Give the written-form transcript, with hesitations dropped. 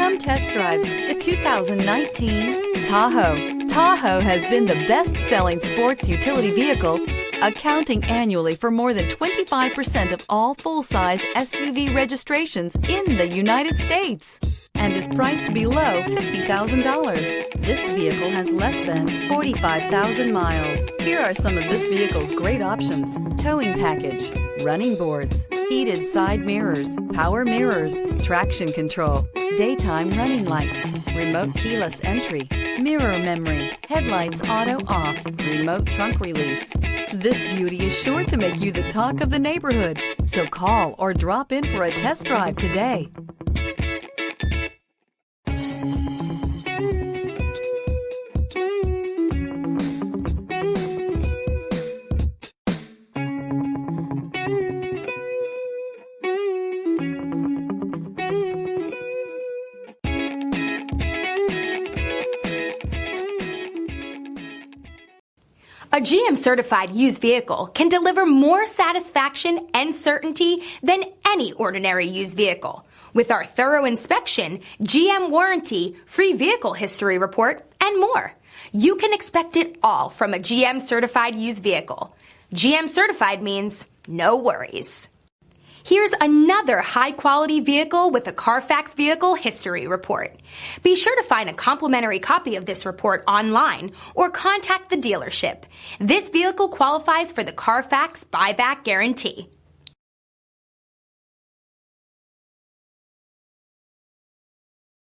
Come test drive the 2019 Tahoe. Tahoe has been the best-selling sports utility vehicle, accounting annually for more than 25% of all full-size SUV registrations in the United States, and is priced below $50,000. This vehicle has less than 45,000 miles. Here are some of this vehicle's great options: towing package, running boards, heated side mirrors, power mirrors, traction control, daytime running lights, remote keyless entry, mirror memory, headlights auto off, remote trunk release. This beauty is sure to make you the talk of the neighborhood. So call or drop in for a test drive today. A GM-certified used vehicle can deliver more satisfaction and certainty than any ordinary used vehicle. With our thorough inspection, GM warranty, free vehicle history report, and more. You can expect it all from a GM-certified used vehicle. GM-certified means no worries. Here's another high-quality vehicle with a Carfax Vehicle History Report. Be sure to find a complimentary copy of this report online or contact the dealership. This vehicle qualifies for the Carfax Buyback Guarantee.